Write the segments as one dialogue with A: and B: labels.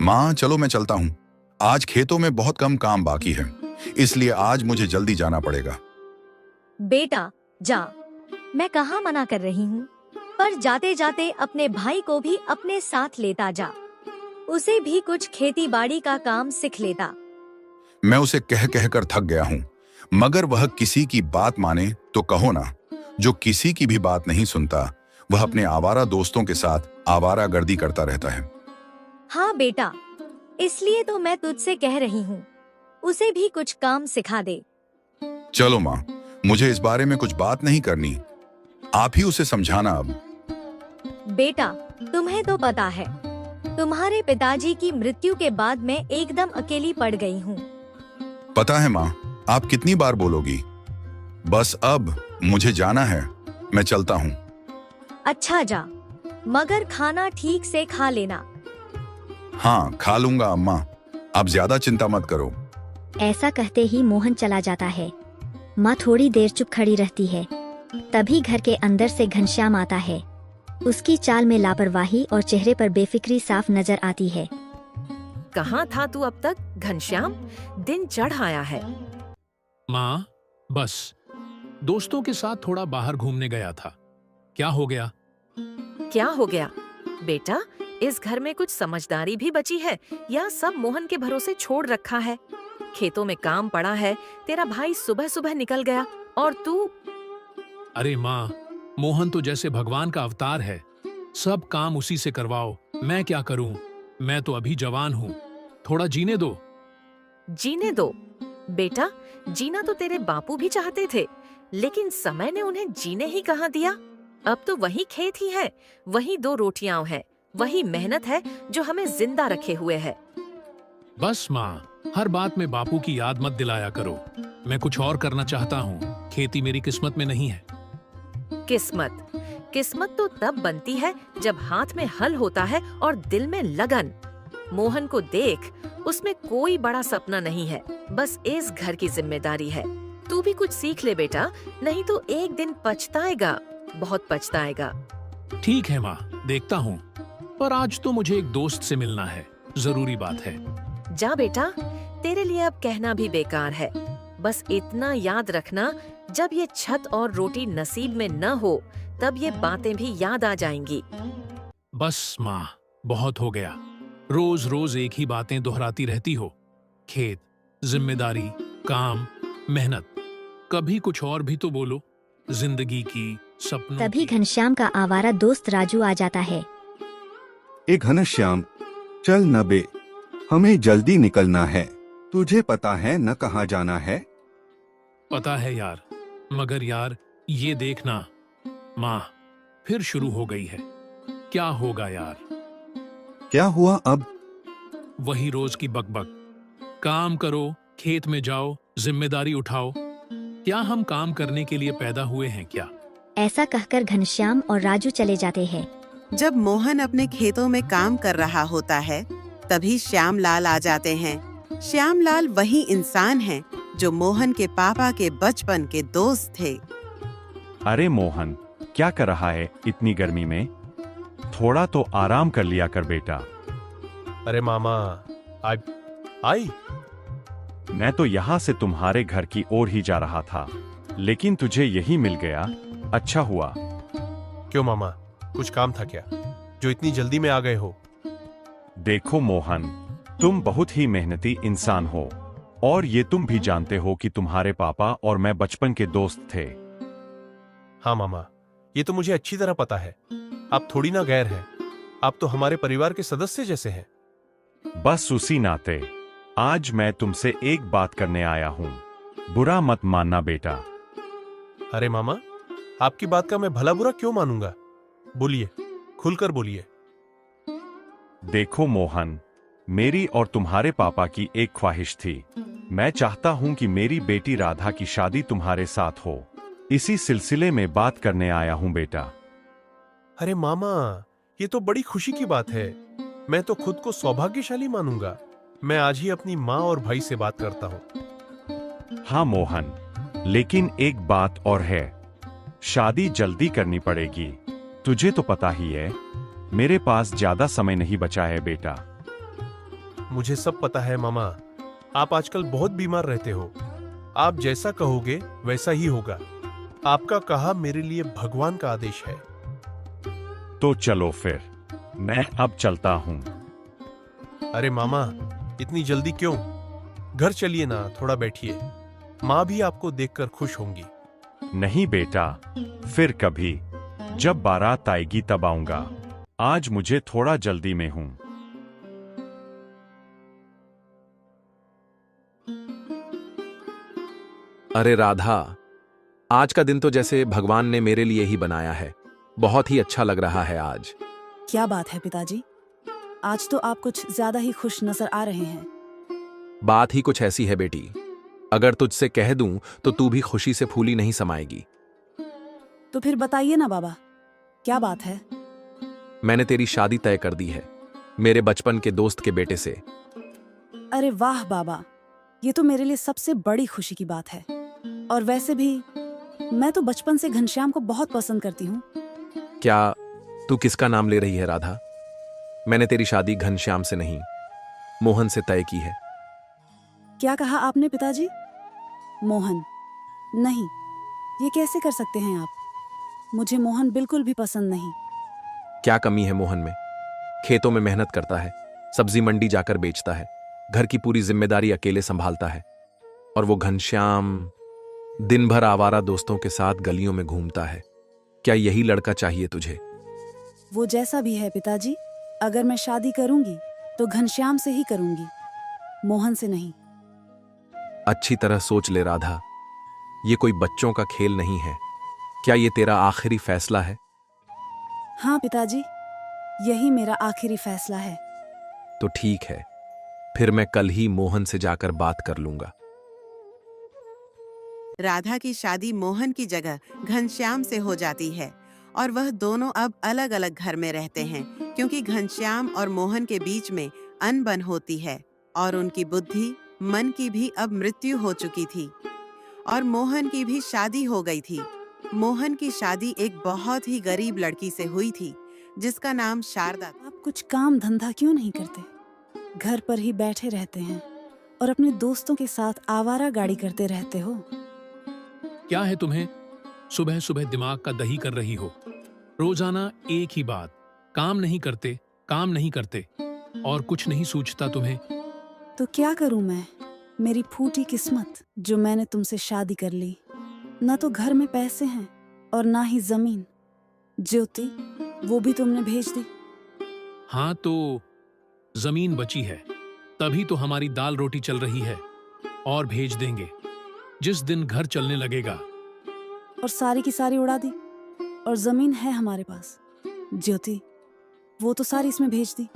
A: माँ चलो मैं चलता हूँ। आज खेतों में बहुत कम काम बाकी है, इसलिए आज मुझे जल्दी जाना पड़ेगा।
B: बेटा जा, मैं कहाँ मना कर रही हूँ, पर जाते जाते अपने भाई को भी अपने साथ लेता जा। उसे भी कुछ खेती बाड़ी का काम सिख लेता।
A: मैं उसे कह कह कर थक गया हूँ, मगर वह किसी की बात माने तो कहो ना। जो किसी की भी बात नहीं सुनता, वह अपने आवारा दोस्तों के साथ आवारागर्दी करता रहता है।
B: हाँ बेटा, इसलिए तो मैं तुझसे कह रही हूँ, उसे भी कुछ काम सिखा दे।
A: चलो माँ, मुझे इस बारे में कुछ बात नहीं करनी, आप ही उसे समझाना अब।
B: बेटा, तुम्हें तो पता है, तुम्हारे पिताजी की मृत्यु के बाद मैं एकदम अकेली पड़ गई हूँ।
A: पता है माँ, आप कितनी बार बोलोगी। बस अब मुझे जाना है, मैं चलता हूँ।
B: अच्छा जा, मगर खाना ठीक से खा लेना।
C: हाँ खा लूंगा अम्मा, आप ज्यादा चिंता मत करो।
D: ऐसा कहते ही मोहन चला जाता है। माँ थोड़ी देर चुप खड़ी रहती है। तभी घर के अंदर से घनश्याम आता है। उसकी चाल में लापरवाही और चेहरे पर बेफिक्री साफ नजर आती है।
E: कहाँ था तू अब तक घनश्याम? दिन चढ़ आया है।
F: माँ, बस दोस्तों के साथ थोड़ा बाहर घूमने गया था। क्या हो गया?
E: क्या हो गया बेटा? इस घर में कुछ समझदारी भी बची है या सब मोहन के भरोसे छोड़ रखा है? खेतों में काम पड़ा है, तेरा भाई सुबह सुबह निकल गया और तू।
F: अरे माँ, मोहन तो जैसे भगवान का अवतार है, सब काम उसी से करवाओ। मैं क्या करूं? मैं तो अभी जवान हूँ, थोड़ा जीने दो।
E: जीने दो बेटा, जीना तो तेरे बापू भी चाहते थे, लेकिन समय ने उन्हें जीने ही कहाँ दिया। अब तो वही खेत ही है, वही दो रोटियां हैं, वही मेहनत है जो हमें जिंदा रखे हुए है।
F: बस माँ, हर बात में बापू की याद मत दिलाया करो। मैं कुछ और करना चाहता हूँ, खेती मेरी किस्मत में नहीं है।
E: किस्मत तो तब बनती है जब हाथ में हल होता है और दिल में लगन। मोहन को देख, उसमें कोई बड़ा सपना नहीं है, बस इस घर की जिम्मेदारी है। तू भी कुछ सीख ले बेटा, नहीं तो एक दिन पछताएगा, बहुत पछताएगा।
F: ठीक है माँ, देखता हूँ, पर आज तो मुझे एक दोस्त से मिलना है, जरूरी बात है।
E: जा बेटा, तेरे लिए अब कहना भी बेकार है। बस इतना याद रखना, जब ये छत और रोटी नसीब में न हो, तब ये बातें भी याद आ जाएंगी।
F: बस माँ, बहुत हो गया। रोज रोज एक ही बातें दोहराती रहती हो। खेत, जिम्मेदारी, काम, मेहनत। कभी कुछ और भी तो बोलो, जिंदगी की, सपनों
D: तभी
F: की।
D: घनश्याम का आवारा दोस्त राजू आ जाता है।
G: ए घनश्याम, चल न बे, हमें जल्दी निकलना है। तुझे पता है न कहाँ जाना है?
F: पता है यार, मगर यार ये देखना, माँ फिर शुरू हो गई है। क्या होगा यार?
G: क्या हुआ अब?
F: वही रोज की बकबक। काम करो, खेत में जाओ, जिम्मेदारी उठाओ। क्या हम काम करने के लिए पैदा हुए हैं क्या?
D: ऐसा कहकर घनश्याम और राजू चले जाते हैं।
H: जब मोहन अपने खेतों में काम कर रहा होता है, तभी श्यामलाल आ जाते हैं। श्यामलाल वही इंसान है जो मोहन के पापा के बचपन के दोस्त थे।
I: अरे मोहन, क्या कर रहा है इतनी गर्मी में? थोड़ा तो आराम कर लिया कर बेटा।
J: अरे मामा, आई।
I: मैं तो यहाँ से तुम्हारे घर की ओर ही जा रहा था, लेकिन तुझे यही मिल गया, अच्छा हुआ।
J: क्यों मामा, कुछ काम था क्या जो इतनी जल्दी में आ गए हो?
I: देखो मोहन, तुम बहुत ही मेहनती इंसान हो, और ये तुम भी जानते हो कि तुम्हारे पापा और मैं बचपन के दोस्त थे।
J: हाँ मामा, ये तो मुझे अच्छी तरह पता है। आप थोड़ी ना गैर हैं, आप तो हमारे परिवार के सदस्य जैसे हैं।
I: बस उसी नाते आज मैं तुमसे एक बात करने आया हूँ, बुरा मत मानना बेटा।
J: अरे मामा, आपकी बात का मैं भला बुरा क्यों मानूंगा? बोलिए, खुलकर बोलिए।
I: देखो मोहन, मेरी और तुम्हारे पापा की एक ख्वाहिश थी। मैं चाहता हूं कि मेरी बेटी राधा की शादी तुम्हारे साथ हो। इसी सिलसिले में बात करने आया हूं बेटा।
J: अरे मामा, ये तो बड़ी खुशी की बात है। मैं तो खुद को सौभाग्यशाली मानूंगा। मैं आज ही अपनी माँ और भाई से बात करता हूँ।
I: हाँ मोहन, लेकिन एक बात और है, शादी जल्दी करनी पड़ेगी। तुझे तो पता ही है, मेरे पास ज्यादा समय नहीं बचा है बेटा।
J: मुझे सब पता है मामा। आप आजकल बहुत बीमार रहते हो। आप जैसा कहोगे वैसा ही होगा। आपका कहा मेरे लिए भगवान का आदेश है।
I: तो चलो फिर, मैं अब चलता हूँ।
J: अरे मामा, इतनी जल्दी क्यों? घर चलिए ना, थोड़ा बैठिए। माँ भी आपको देखकर खुश होंगी।
I: नहीं बेटा, फिर कभी जब बारात आएगी तब आऊंगा। आज मुझे थोड़ा जल्दी में हूँ।
K: अरे राधा, आज का दिन तो जैसे भगवान ने मेरे लिए ही बनाया है। बहुत ही अच्छा लग रहा है आज।
L: क्या बात है पिताजी, आज तो आप कुछ ज्यादा ही खुश नजर आ रहे हैं।
K: बात ही कुछ ऐसी है बेटी, अगर तुझसे कह दूं तो तू भी खुशी से फूली नहीं समाएगी।
L: तो फिर बताइए ना बाबा, क्या बात है?
K: मैंने तेरी शादी तय कर दी है, मेरे बचपन के दोस्त के बेटे से।
L: अरे वाह बाबा, ये तो मेरे लिए सबसे बड़ी खुशी की बात है। और वैसे भी मैं तो बचपन से घनश्याम को बहुत पसंद करती हूँ।
K: क्या तू किसका नाम ले रही है राधा? मैंने तेरी शादी घनश्याम से नहीं, मोहन से तय की है।
L: क्या कहा आपने पिताजी? मोहन? नहीं, ये कैसे कर सकते हैं आप? मुझे मोहन बिल्कुल भी पसंद नहीं।
K: क्या कमी है मोहन में? खेतों में मेहनत करता है, सब्जी मंडी जाकर बेचता है, घर की पूरी जिम्मेदारी अकेले संभालता है। और वो घनश्याम दिन भर आवारा दोस्तों के साथ गलियों में घूमता है। क्या यही लड़का चाहिए तुझे?
L: वो जैसा भी है पिताजी, अगर मैं शादी करूंगी तो घनश्याम से ही करूंगी, मोहन से नहीं।
K: अच्छी तरह सोच ले राधा, ये कोई बच्चों का खेल नहीं है। क्या ये तेरा आखिरी फैसला है?
L: हाँ पिताजी, यही मेरा आखिरी फैसला है।
K: तो ठीक है, फिर मैं कल ही मोहन से जाकर बात कर लूंगा।
H: राधा की शादी मोहन की जगह घनश्याम से हो जाती है और वह दोनों अब अलग अलग घर में रहते हैं, क्योंकि घनश्याम और मोहन के बीच में अनबन होती है और उनकी बुद्धि, मन की भी अब मृत्यु हो चुकी थी और मोहन की भी शादी हो गई थी। मोहन की शादी एक बहुत ही गरीब लड़की से हुई थी जिसका नाम शारदा था।
L: आप कुछ काम धंधा क्यों नहीं करते? घर पर ही बैठे रहते हैं और अपने दोस्तों के साथ आवारा गाड़ी करते रहते हो।
F: क्या है तुम्हें? सुबह सुबह दिमाग का दही कर रही हो। रोजाना एक ही बात, काम नहीं करते, काम नहीं करते, और कुछ नहीं सूझता तुम्हें।
L: तो क्या करूं मैं? मेरी फूटी किस्मत जो मैंने तुमसे शादी कर ली। न तो घर में पैसे हैं और ना ही जमीन। ज्योति, वो भी तुमने भेज दी।
F: हाँ, तो जमीन बची है, तभी तो हमारी दाल रोटी चल रही है। और भेज देंगे जिस दिन घर चलने लगेगा।
L: और सारी की सारी उड़ा दी। और जमीन है हमारे पास। ज्योति, वो तो सारी इसमें भेज दी।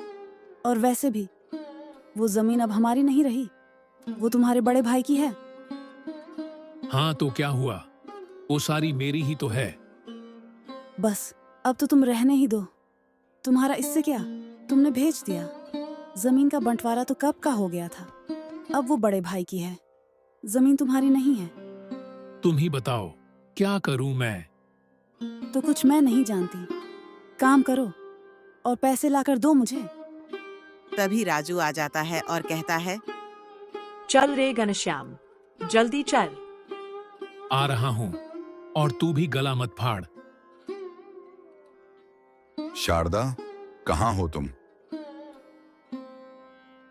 L: और वैसे भी वो जमीन अब हमारी नहीं रही, वो तुम्हारे बड़े भाई की है।
F: हाँ, तो क्या हुआ? वो सारी मेरी ही तो है।
L: बस अब तो तुम रहने ही दो। तुम्हारा इससे क्या, तुमने भेज दिया। जमीन का बंटवारा तो कब का हो गया था। अब वो बड़े भाई की है, जमीन तुम्हारी नहीं है।
F: तुम ही बताओ, क्या करूं मैं?
L: तो कुछ मैं नहीं जानती। काम करो और पैसे लाकर दो मुझे।
H: तभी राजू आ जाता है और कहता है,
E: चल रे घनश्याम, जल्दी चल।
F: आ रहा हूं, और तू भी गला मत फाड़।
A: शारदा, कहाँ हो तुम?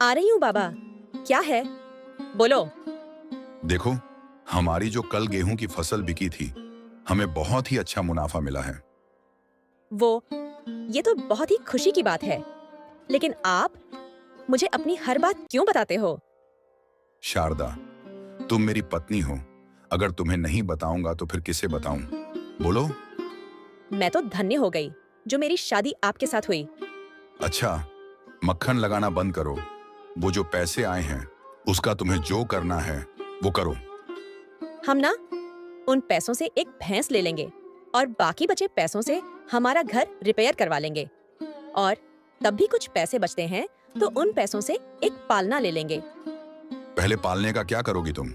E: आ रही हूँ बाबा। क्या है? बोलो।
A: देखो, हमारी जो कल गेहूं की फसल बिकी थी, हमें बहुत ही अच्छा मुनाफा मिला है।
E: ये तो बहुत ही खुशी की बात है, लेकिन आप मुझे अपनी हर बात क्यों बताते हो?
A: शारदा, तुम मेरी पत्नी हो। अगर तुम्हें नहीं बताऊंगा तो फिर किसे बताऊं? बोलो।
E: मैं तो धन्य हो गई जो मेरी शादी आपके साथ हुई।
A: अच्छा, मक्खन लगाना बंद करो। वो जो पैसे आए हैं उसका तुम्हें जो करना है वो करो।
E: हम ना उन पैसों से एक भैंस ले लेंगे और बाकी बचे पैसों से हमारा घर रिपेयर करवा लेंगे, और तब भी कुछ पैसे बचते हैं तो उन पैसों से एक पालना ले लेंगे।
A: पहले पालने का क्या करोगी तुम?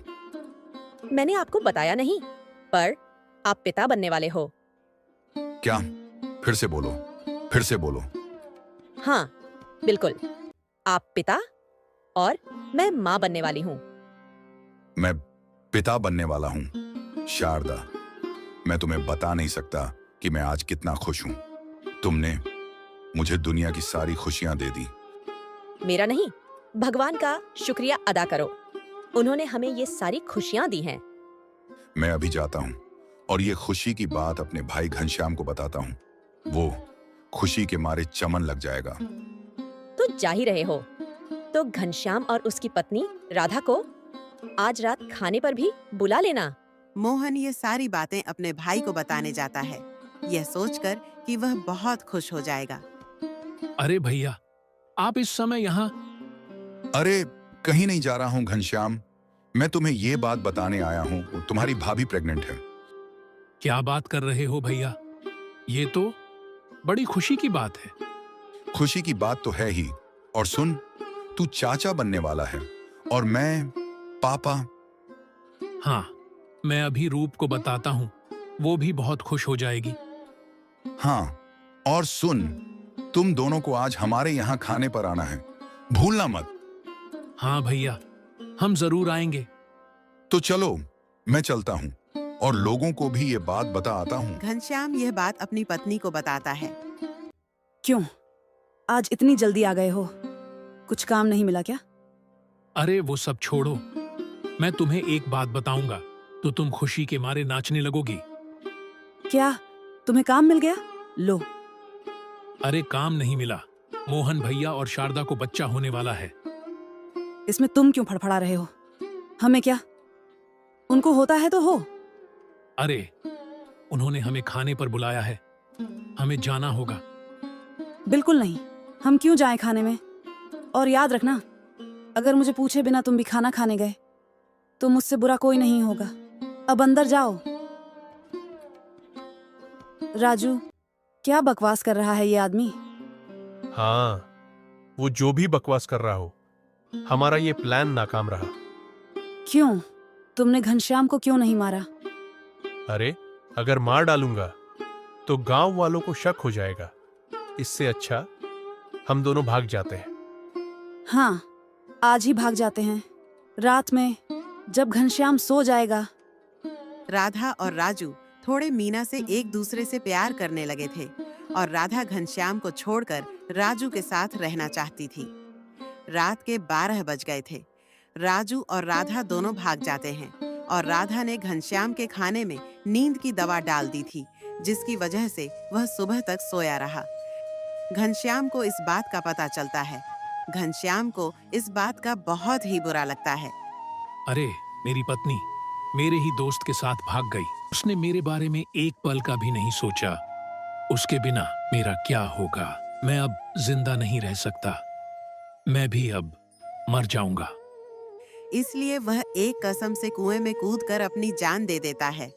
E: मैंने आपको बताया नहीं, पर आप पिता बनने वाले हो।
A: क्या? फिर से बोलो, फिर से बोलो।
E: हाँ, बिल्कुल। आप पिता और मैं माँ बनने वाली हूँ।
A: मैं पिता बनने वाला हूँ। शारदा, मैं तुम्हें बता नहीं सकता कि मैं आज कितना खुश हूँ। तुमने मुझे दुनिया की सारी खुशियां दे दी।
E: मेरा नहीं, भगवान का शुक्रिया अदा करो। उन्होंने हमें ये सारी खुशियाँ दी हैं।
A: मैं अभी जाता हूँ और ये खुशी की बात अपने भाई घनश्याम को बताता हूँ। वो खुशी के मारे चमन लग जाएगा।
E: तो जा ही रहे हो तो घनश्याम और उसकी पत्नी राधा को आज रात खाने पर भी बुला लेना।
H: मोहन ये सारी बातें अपने भाई को बताने जाता है, यह सोचकर कि वह बहुत खुश हो जाएगा।
F: अरे भैया, आप इस समय यहाँ?
A: अरे कहीं नहीं जा रहा हूँ घनश्याम, मैं तुम्हें ये बात बताने आया हूँ, तुम्हारी भाभी प्रेग्नेंट है।
F: क्या बात कर रहे हो भैया? ये तो बड़ी खुशी की बात है।
A: खुशी की बात तो है ही, और सुन, तू चाचा बनने वाला है और मैं पापा।
F: हाँ, मैं अभी रूप को बताता हूँ, वो भी बहुत खुश हो जाएगी।
A: हाँ, और सुन, तुम दोनों को आज हमारे यहाँ खाने पर आना है, भूलना मत।
F: हाँ भैया, हम जरूर आएंगे।
A: तो चलो, मैं चलता हूँ और लोगों को भी ये बात बता आता हूँ।
H: घनश्याम यह बात अपनी पत्नी को बताता है।
L: क्यों आज इतनी जल्दी आ गए हो? कुछ काम नहीं मिला क्या?
F: अरे वो सब छोड़ो, मैं तुम्हें एक बात बताऊंगा तो तुम खुशी के मारे नाचने लगोगी।
L: क्या तुम्हें काम मिल गया? लो।
F: अरे काम नहीं मिला, मोहन भैया और शारदा को बच्चा होने वाला है।
L: इसमें तुम क्यों फड़फड़ा रहे हो? हमें क्या, उनको होता है तो हो।
F: अरे उन्होंने हमें खाने पर बुलाया है, हमें जाना होगा।
L: बिल्कुल नहीं, हम क्यों जाएं खाने में? और याद रखना, अगर मुझे पूछे बिना तुम भी खाना खाने गए तो मुझसे बुरा कोई नहीं होगा। अब अंदर जाओ। राजू, क्या बकवास कर रहा है ये आदमी?
J: हाँ, वो जो भी बकवास कर रहा हो, हमारा ये प्लान नाकाम रहा।
L: क्यों? तुमने घनश्याम को क्यों नहीं मारा?
J: अरे अगर मार डालूंगा तो गांव वालों को शक हो जाएगा। इससे अच्छा हम दोनों भाग जाते हैं।
L: हाँ, आज ही भाग जाते हैं। रात में जब घनश्याम सो जाएगा।
H: राधा और राजू थोड़े मीना से एक दूसरे से प्यार करने लगे थे और राधा घनश्याम को छोड़कर राजू के साथ रहना चाहती थी। रात के 12 बज गए थे। राजू और राधा दोनों भाग जाते हैं और राधा ने घनश्याम के खाने में नींद की दवा डाल दी थी, जिसकी वजह से वह सुबह तक सोया रहा। घनश्याम को इस बात का पता चलता है। घनश्याम को इस बात का बहुत ही बुरा लगता है।
F: अरे मेरी पत्नी मेरे ही दोस्त के साथ भाग गई। उसने मेरे बारे में एक पल का भी नहीं सोचा। उसके बिना मेरा क्या होगा? मैं अब जिंदा नहीं रह सकता, मैं भी अब मर जाऊंगा।
H: इसलिए वह एक कसम से कुएं में कूदकर अपनी जान दे देता है।